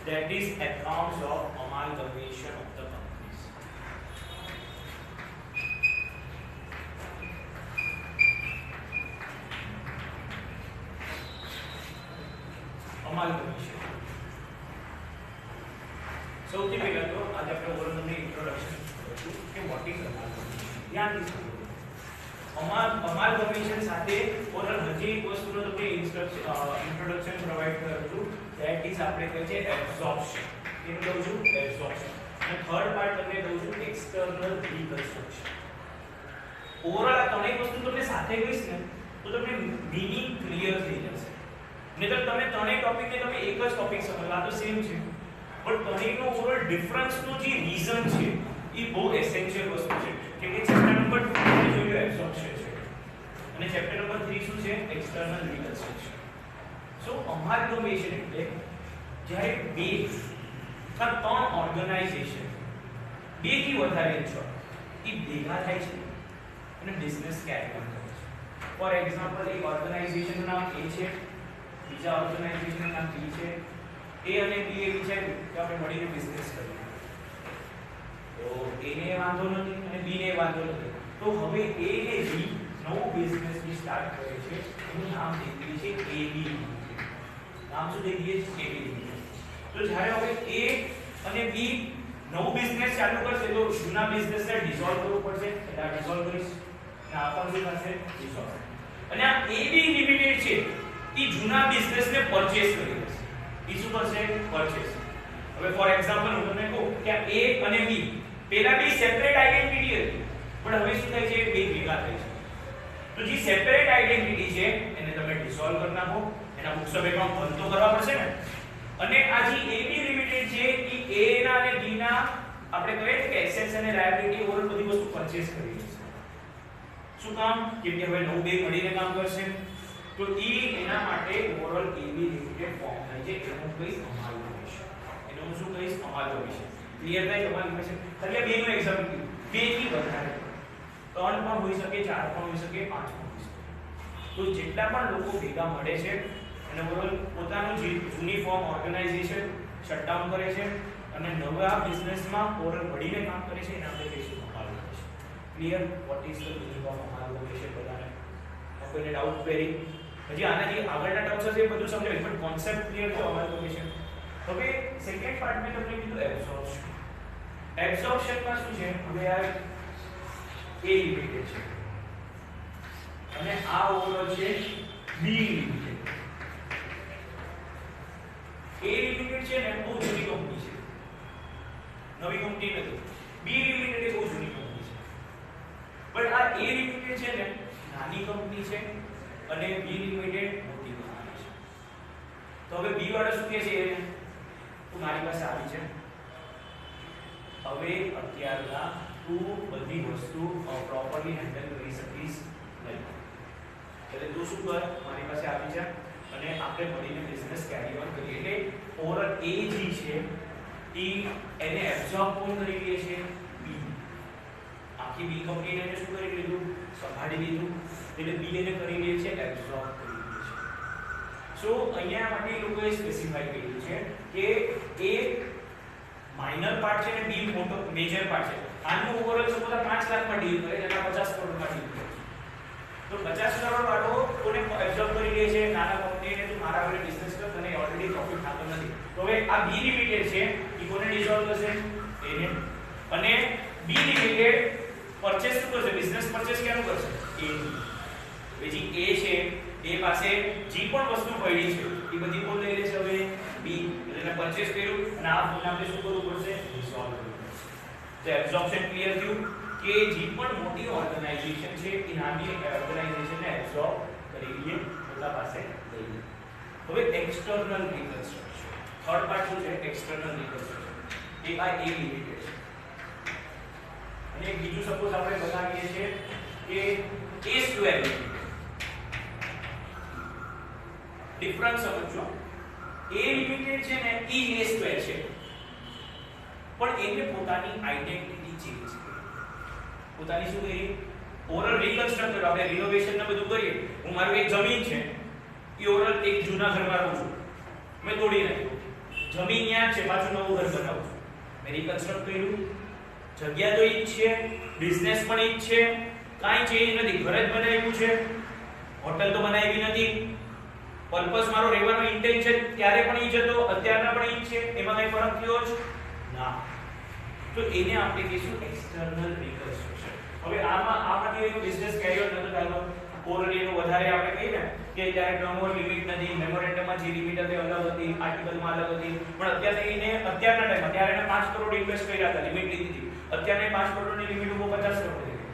that is accounts of amalgamation of the companies. Amalgamation. સૌથી પહેલા તો આજે આપણે ઓવરઓલ તમને ઇન્ટ્રોડક્શન કરીશું કે વોટ ઇઝ અમાલ્ગમેશન. ધ્યાનથી અમાલ્ગમેશન સાથે ઓવરઓલ હજી એક વસ્તુનો તમને ઇન્ટ્રોડક્શન પ્રોવાઇડ કરું છું, ધેટ ઇઝ આપણે કહે છે એબ્સોર્પ્શન. કેનું કહું છું? એબ્સોર્પ્શન. અને થર્ડ પાર્ટ તમને કહું છું એક્સટર્નલ રિકન્સ્ટ્રક્શન. ઓવરઓલ આ ત્રણેય વસ્તુ તમને સાથે કહીશ ને તો તમને મીનિંગ ક્લિયર થઈ જશે. નહીતર તમે ત્રણેય ટોપિકને તમે એક જ ટોપિક સમજો, આ તો સેમ છે, પણ ત્રણેયનો ઓવરઓલ ડિફરન્સનો જે રીઝન છે એ બહુ એસેન્શિયલ વસ્તુ છે. કેમ કે ચેપ્ટર નંબર 2 આપણે જોયું એબ્સોર્પ્શન છે અને ચેપ્ટર નંબર 3 શું છે? External reconstruction. સો અમાલ્ગમેશન એટલે જ્યારે બે કા ત્રણ ઓર્ગેનાઇઝેશન, બે થી વધારે છે, એ ભેગા થાય છે અને બિઝનેસ કેરી ઓન કરે છે. ફોર એક્ઝામ્પલ, એક ઓર્ગેનાઇઝેશનનું નામ A છે, બીજા ઓર્ગેનાઇઝેશનનું નામ B છે. A અને B એ વિચાર્યું કે આપણે મળીને બિઝનેસ કરીએ, તો A ને વાંધો નથી અને B ને વાંધો નથી, તો હવે A ને B નવો બિઝનેસ ની સ્ટાર્ટ કરે છે. એનું નામ દઈ દઈએ છે AB. નામ શું દઈ દઈએ છે? AB. તો જ્યારે હવે A અને B નવું બિઝનેસ ચાલુ કરશે તો જૂના બિઝનેસને ડિસોલ્વ કરવું પડશે, એટલે આ ડિસોલ્વ કરીશ અને આ પણ શું થશે? ડિસોલ્વ. અને આ AB લિમિટેડ છે એ જૂના બિઝનેસને પરચેસ કરી લેશે. એ શું કરશે? પરચેસ. હવે ફોર એક્ઝામ્પલ હું તમને કહું કે A અને B પહેલા બે સેપરેટ આઇડેન્ટિટી હતી, પણ હવે શું થાય છે? બે ભેગા થાય છે. તો જે સેપરેટ આઇડેન્ટિટી છે એને તમે ડિસોલ્વ કરી નાખો, એના બુક્સ ઓફ એકાઉન્ટ બંધ તો કરવા પડશે ને. અને આ જે AB લિમિટેડ છે એ A ના અને B ના આપણે કહીએ કે એસેટ્સ અને લાયબિલિટી ઓવર બધી વસ્તુ પરચેસ કરી લેશે. શું કામ? કેમ કે હવે નવું બે મળીને કામ કરશે. તો એના માટે ઓવરઓલ AB લિમિટેડ ફોર્મ થાય છે. એનું કહીશ અમાલ્ગમેશન. એનું શું કહીશ? અમાલ્ગમેશન. ક્લિયર થાય? અમાલ્ગમેશન એટલે બે નું એક્ઝામ્પલ કીધું, બે થી વધારે, ત્રણ પણ હોઈ શકે, ચાર પણ હોઈ શકે, પાંચ પણ હોઈ શકે. તો જેટલા પણ લોકો ભેગા મળે છે અને ઓવરઓલ પોતાનું જે જૂની ફોર્મ ઓર્ગેનાઇઝેશન શટડાઉન કરે છે અને નવા બિઝનેસમાં ઓવરઓલ મળીને કામ કરે છે, એને આપણે કહીશું amalgamation. Clear? What is the meaning of amalgamation? બધાને કોઈને ડાઉટ ક્વેરી? હજી આનાથી આગળના ટર્મ્સ છે એ બધું સમજાવીશ, પણ કોન્સેપ્ટ ક્લિયર છે અમાલ્ગમેશન. હવે સેકન્ડ પાર્ટ મેં તમને કીધું એબ્સોર્પ્શન. એબ્સોર્પ્શનમાં શું છે? હવે આ A લિમિટેડ છે અને આ ઓવરઓલ છે B લિમિટેડ. A લિમિટેડ છે ને બહુ જૂની કંપની છે, નવી કંપની નથી. B લિમિટેડ એ બહુ જૂની કંપની છે, પણ આ A લિમિટેડ છે ને નાની કંપની છે અને B લિમિટેડ મોટી કંપની છે. તો હવે B વાળા શું કહે છે? તું મારી પાસે આવી છે, હવે અત્યારના તું બધી વસ્તુ પ્રોપરલી હેન્ડલ કરી શકીશ નહીં, એટલે તું શું કર? મારી પાસે આવી જા અને આપણે મળીને બિઝનેસ કેરી ઓન કરીએ. એટલે ઓવરઓલ A જે છે એને એબ્સોર્બ કોણ કરી લે છે? B. આખી B કંપનીને એને શું કરી લીધું? સંભાળી લીધું. એટલે B એને કરી લે છે એબ્સોર્બ કરી લે છે. સો અહીંયા માટે લોકોએ સ્પેસિફાઈ કર્યું છે કે A માઇનર પાર્ટ છે ને B મોટો મેજર પાર્ટ છે. આનું ઓવરઓલ સપોઝ 5 લાખમાં ડીલ કરે એટલે 50 કરોડમાં ડીલ કરે, તો 50 કરોડ વાળો કોને એબ્સોર્બ કરી લે છે? નાના કંપનીને. તો મારા હવે બિઝનેસ કર, તને ઓલરેડી પ્રોફિટ થતો નથી, તો હવે આ B લિમિટેડ છે એ કોને ડિસોલ્વ કરશે? એને. અને B લિમિટેડ પરચેસ શું કરશે? બિઝનેસ પરચેસ કેનું કરશે? A. બીજી A છે એ પાસે જે પણ વસ્તુ પડી છે એ બધી કોણ લઈ લેશે? હવે B. એટલે પરચેસ કર્યું અને આ ફૂલને આપણે શું કરવું પડશે? ડિસોલ્વ કરવું પડશે. તો એબ્સોર્પ્શન ક્લિયર થયું કે જે પણ મોટી ઓર્ગેનાઇઝેશન છે એ નાની ઓર્ગેનાઇઝેશનને એબ્સોર્બ કરી લે, પોતા પાસે લઈ લે. હવે એક્સટર્નલ રિકન્સ્ટ્રક્શન. થર્ડ પાર્ટ શું છે? External reconstruction. એ આ A લિમિટેડ છે અને એક બીજું સપોઝ આપણે બનાવીએ છીએ કે A સ્ક્વેર લિમિટેડ. ડિફરન્સ સમજો. A લિમિટેડ છે ને એ A સ્ક્વેર છે, પણ એને પોતાની આઇડેન્ટિટી ચેન્જ કરી, પોતાની શું કરી? ઓવરઓલ રિકન્સ્ટ્રક્ટ કર્યું. આપણે રિનોવેશન ને બધું કરીએ. હું મારું એક જમીન છે એ ઓવરઓલ એક જૂના ઘરમાં રહું છું, મેં તોડી નાખ્યું, જમીન ન્યા છે, પાછું નવું ઘર બનાવું છું. મેં રિકન્સ્ટ્રક્ટ કર્યું, જગ્યા તો ઈ જ છે, બિઝનેસ પણ ઈ જ છે, કાંઈ ચેન્જ નથી. ઘર જ બનાવ્યું છે, હોટલ તો બનાવી નથી. પર્પસ મારો રહેવાનો ઇન્ટેન્શન ત્યારે પણ ઈ જ હતો, અત્યારના પણ ઈ જ છે. એમાં કઈ ફરક થયો છે ના. તો એને આપણે કહીશું એક્સટર્નલ રિકન્સ્ટ્રક્શન. હવે આમાંથી એક બિઝનેસ કેરી ઓન નતો ચાલતો, ઓલરેડી વધારે આપણે કહીએ ને કે ત્યારે ટર્નઓવર લિમિટ નથી, મેમોરેન્ડમમાં જે લિમિટ હતી અલગ હતી, આર્ટિકલમાં અલગ હતી, પણ અત્યારના ટાઈમમાં ત્યારે એને 5 કરોડ ઇન્વેસ્ટ કર્યા હતા, લિમિટ લીધી હતી. અત્યારે 5 કરોડની લિમિટ ઉપર 50 કરોડ થઈ ગઈ.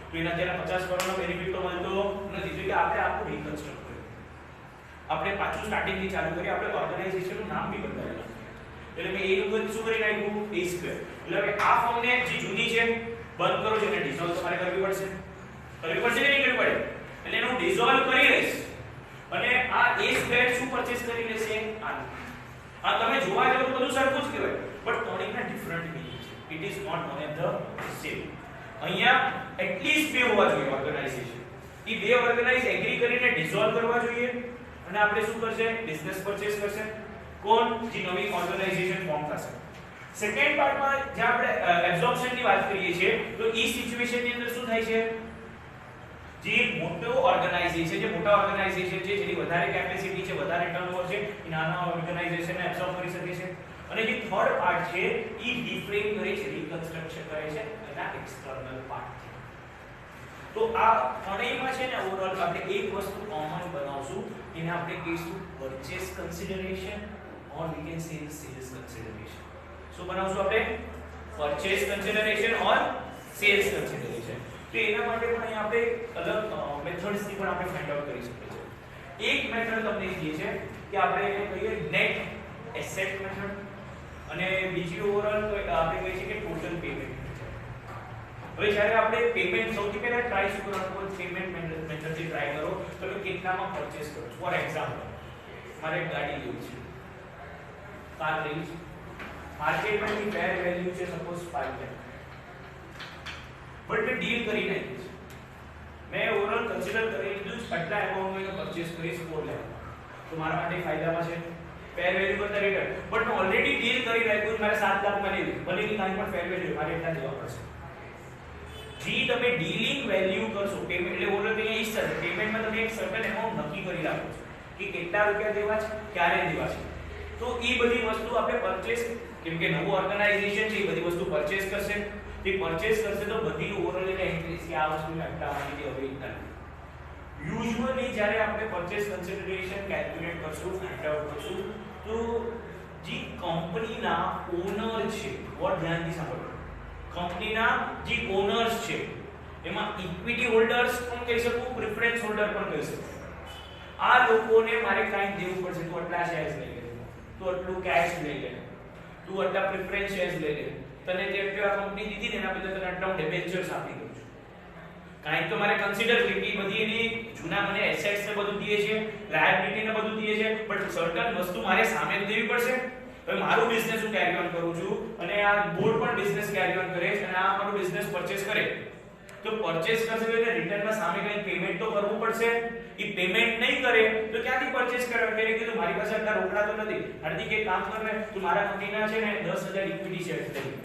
તો એના અત્યારે 50 કરોડનો બેનિફિટ તો મળતો નથી. તો કે આપણે આખું રિકન્સ્ટ્રક્ટ કર્યું, આપણે પાછું સ્ટાર્ટિંગ થી ચાલુ કરી, આપણે ઓર્ગેનાઇઝેશનનું નામ બી બદલાવ્યું. એટલે મેં એનું બધું શું કરી નાખ્યું, A સ્ક્વેર. એટલે હવે આ ફોર્મને જે જૂની છે બંધ કરો છો, એને ડિસોલ્વ તમારે કરવી પડશે કે નહીં કરવી પડે? એટલે એનું ડિસોલ્વ કરી લઈશ અને આ A સ્ક્વેર શું પરચેસ કરી લેશે, આ તમે જોવા જાવ તો બધું સરખું જ કહેવાય, બટ ત્રણેયના ડિફરન્ટ મીનિંગ છે. It is not one and the same. અહીંયા એટલીસ્ટ બે હોવા જોઈએ ઓર્ગેનાઇઝેશન. એ બે ઓર્ગેનાઇઝ એગ્રી કરીને ડિસોલ્વ કરવા જોઈએ અને આપણે શું કરશે, બિઝનેસ પરચેસ કરશે. કોણ? જે નવી ઓર્ગેનાઇઝેશન ફોર્મ થશે. સેકન્ડ પાર્ટમાં જે આપણે એબ્સોર્પ્શન ની વાત કરીએ છીએ, તો ઈ સિચ્યુએશન ની અંદર શું થાય છે, જે મોટો ઓર્ગેનાઇઝેશન, જે મોટા ઓર્ગેનાઇઝેશન છે, જેની વધારે કેપેસિટી છે, વધારે ટર્નઓવર છે, એ નાના ઓર્ગેનાઇઝેશનને એબ્સોર્બ કરી શકે છે. અને જે થર્ડ પાર્ટ છે, ઈ રિફ્રેમ કરે છે, રિકન્સ્ટ્રક્શન કરે છે એના એક્સટર્નલ પાર્ટથી. તો આ ત્રણેયમાં છે ને ઓવરઓલ આપણે એક વસ્તુ કોમન બનાવશું, એને આપણે કહીશું purchase consideration or we can say sales consideration. શું બનાવશું આપણે? Purchase consideration or sales consideration. તો એના માટે પણ અહીં આપણે અલગ મેથડ્સ થી પણ આપણે ફાઇન્ડ આઉટ કરી શકીએ છીએ. એક મેથડ તમને જે છે કે આપણે એને કહીએ નેટ એસેટ મેથડ અને બીજી ઓવરઓલ આપણે કહીએ છીએ કે ટોટલ પેમેન્ટ મેથડ. હવે જ્યારે આપણે પેમેન્ટ સૌથી પહેલા ટ્રાય શું કરવાનું, પેમેન્ટ મેથડ થી ટ્રાય કરો તો કે કેટલામાં પરચેસ કરો. ફોર એક્ઝામ્પલ, મારે એક ગાડી લેવી છે, કાર લેવી છે, માર્કેટમાં એની ફેર વેલ્યુ છે સપોઝ 5 લાખ, બટ મેં ડીલ કરી નાખી છે, મેં ઓવરઓલ કન્સિડર કરી લીધું છે આટલા એમાઉન્ટમાં પરચેસ કરીશ 4 લાખ, તો મારા માટે ફાયદામાં છે ફેર વેલ્યુ કરતા રિટર્ન. બટ મેં ઓલરેડી ડીલ કરી નાખ્યું, મારે 7 લાખમાં લેવી, ભલે ની કાંઈ પણ ફેર વેલ્યુ મારે એટલા દેવા પડશે. જી તમે ડીલિંગ વેલ્યુ કરશો, પેમેન્ટ એટલે ઓલરેડી અહીંયા ઈ પેમેન્ટમાં તમે એક સર્ટેન એમાઉન્ટ નક્કી કરી રાખો છો કે કેટલા રૂપિયા દેવા છે, ક્યારે દેવા છે. તો એ બધી વસ્તુ આપણે પરચેસ, કેમ કે નવું ઓર્ગેનાઇઝેશન છે, એ બધી વસ્તુ પરચેસ કરશે. તે પરચેસ કરશે તો બધી ઓવરઓલ એને એન્ટ્રીઝ કે આ વસ્તુ આટલા માંગી હવે ઇન્ટર. યુઝ્યુઅલી જ્યારે આપણે પરચેસ કન્સિડરેશન કેલ્ક્યુલેટ કરશું, ફાઇન્ડ આઉટ કરશું, તો જે કંપનીના ઓનર છે, વોટ ધ્યાનથી સાંભળો, કંપનીના જે ઓનર્સ છે એમાં ઇક્વિટી હોલ્ડર્સ પણ કહી શકું, પ્રેફરન્સ હોલ્ડર પણ કહી શકું. આ લોકોને મારે કાંઈ દેવું પડશે, તો આટલા શેર્સ લઈ લે, તો આટલું કેશ લઈ લે, તું આટલા પ્રેફરન્સ શેર્સ લઈ લે, તને જે કંપની દીધી ને એના બદલે તને આટલા ડિબેન્ચર્સ આપી દઉં છું. કાંઈ તો મારે કન્સિડર કરી કે બધી એની જૂના મને એસેટ્સ ને બધું દીએ છે, લાયબિલિટી ને બધું દીએ છે, બટ સર્ટન વસ્તુ મારે સામે દેવી પડશે. હવે મારું બિઝનેસ હું કેરી ઓન કરું છું અને આ બોર્ડ પણ બિઝનેસ કેરી ઓન કરે છે અને આ મારું બિઝનેસ પરચેસ કરે, તો પરચેસ કરશે એટલે રિટર્નમાં સામે કંઈ પેમેન્ટ તો કરવું પડશે. એ પેમેન્ટ નહીં કરે તો ક્યાંથી પરચેસ કરે? એટલે કીધું મારી પાસે આટલા રોકડા તો નથી, હાર્દિક એક કામ કર ને, તું મારા કંપનીના છે ને 10,000 ઇક્વિટી શેર્સ લઈ.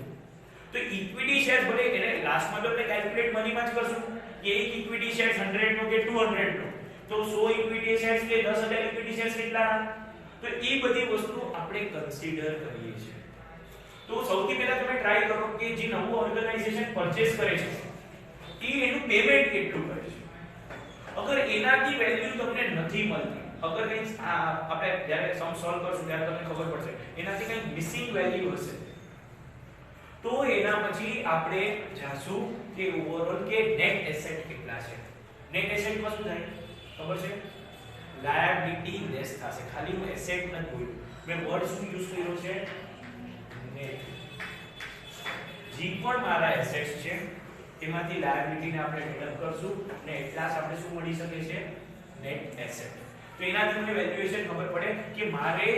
તો ઇક્વિટી શેર્સ ભલે એને લાસ્ટમાં તો આપણે કેલ્ક્યુલેટ મનીમાં જ કરશું કે એક ઇક્વિટી શેર્સ 100 નો કે 200 નો, તો 100 ઇક્વિટી શેર્સ કે 10,000 ઇક્વિટી શેર્સ કેટલા? તો એ બધી વસ્તુ આપણે કન્સિડર કરીએ છીએ. તો સૌથી પહેલા તમે ટ્રાય કરો કે જે નવું ઓર્ગેનાઇઝેશન પરચેસ કરે છે એ એનું પેમેન્ટ કેટલું કરે છે. અગર એનાથી વેલ્યુ તમને નથી મળતી, અગર કંઈ આપણે જ્યારે સમ સોલ્વ કરશું ત્યારે તમને ખબર પડશે એનાથી કંઈ મિસિંગ વેલ્યુ હશે, તો એના પછી આપણે જાશું કે ઓવરઓલ કે નેટ એસેટ કેટલા છે. નેટ એસેટમાં શું થાય ખબર છે? લાયબિલિટી લેસ થશે. ખાલી હું એસેટ નથી બોલ્યો, મેં વર્ડ શું યુઝ કર્યો છે? નેટ. જે પણ મારા એસેટ્સ છે એમાંથી લાયબિલિટીને આપણે ડિડક્ટ કરશું અને એટલા જ આપણે શું મળી શકે છે? Net asset. તો એનાથી મને વેલ્યુએશન ખબર પડે કે મારે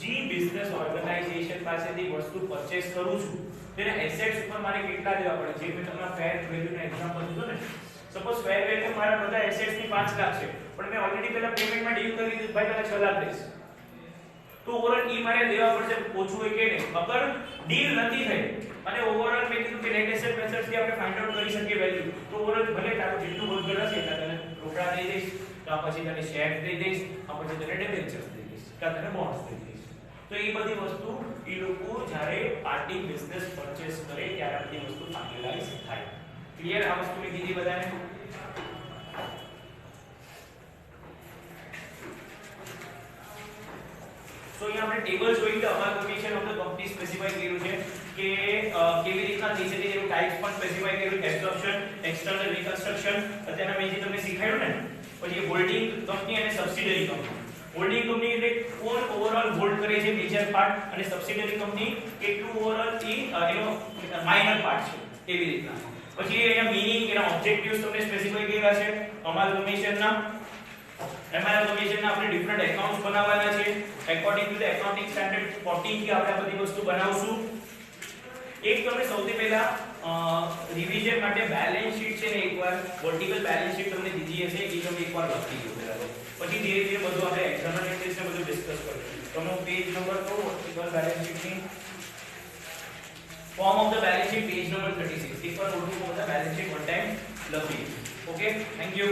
જે બિઝનેસ ઓર્ગેનાઇઝેશન પાસેથી વસ્તુ પરચેસ કરું છું તેના એસેટ્સ ઉપર મારે કેટલા દેવા પડે. જે મેં તમને ફેર વેલ્યુનો એક્ઝામ્પલ દીધું ને, સપોઝ ફેર વેલ્યુ મારા બધા એસેટ્સ ની 5 લાખ છે, પણ મેં ઓલરેડી પહેલા પેમેન્ટમાં ડીલ કરી દીધું, ભાઈ તને 6 લાખ દઈશ, તો ઓવરઓલ ઈ મારે દેવા પડશે ઓછું હોય કે નહીં. અગર ડીલ નથી થઈ અને ઓવરઓલ મેં કીધું કે નેટ એસેટ મેથડ થી આપણે ફાઇન્ડ આઉટ કરી શકીએ વેલ્યુ, તો ઓવરઓલ ભલે તારું જેટલું વર્ગર હશે એટલે તને રોકડા દઈ દઈશ, તો પછી તને શેર દઈ દઈશ, પછી તને ડિબેન્ચર્સ દઈ દઈશ, કે તને બોન્ડ્સ દઈ દઈશ. તો એ બધી વસ્તુ એ લોકો જ્યારે પાર્ટી બિઝનેસ પરચેસ કરે ત્યારે આ બધી વસ્તુ ફાઇનલાઇઝ થાય. ક્લિયર આ વસ્તુ મેં કીધી બધાને? સો અહીંયા આપણે ટેબલ જોઈ કે અમાલ્ગમેશન ઓફ ધ કંપની સ્પેસિફાઈ કર્યું છે કે કેવી રીતના થઈ શકે, એનું ટાઇપ્સ પણ સ્પેસિફાઈ કર્યું, એબ્સોર્પ્શન, એક્સટર્નલ રિકન્સ્ટ્રક્શન. અત્યારના મેં જે તમને શીખવાડ્યું ને, પછી હોલ્ડિંગ કંપની અને સબસિડરી કંપની. હોલ્ડિંગ કંપની એટલે કોણ ઓવરઓલ હોલ્ડ કરે છે મેજર પાર્ટ, અને સબસિડરી કંપની કેટલું ઓવરઓલ એનો માઇનર પાર્ટ છે, એવી રીતના. પછી અહીંયા મીનિંગ, એના ઓબ્જેક્ટિવ્સ તમને સ્પેસિફાઈ કર્યા છે અમાલ્ગમેશનના. એમાલ્ગમેશનના આપણે ડિફરન્ટ એકાઉન્ટ્સ બનાવવાના છે according to the accounting standard 14 થી આપણે આ બધી વસ્તુ બનાવશું. એક તમને સૌથી પહેલા રિવિઝન માટે બેલેન્સ શીટ છે ને, એકવાર વર્ટિકલ બેલેન્સ શીટ તમને દીધી હશે, એ તમે એકવાર લખી દો બરાબર. પછી ધીરે ધીરે બધું આપણે એક્સટર્નલ એન્ટ્રીઝ ને બધું ડિસ્કસ કરીશું. તમે પેજ નંબર કહો વર્ટિકલ બેલેન્સ શીટની form of the balance sheet, page number 36. એકવાર નોટબુક માં બેલેન્સ શીટ વન ટાઈમ લખી. Okay, thank you.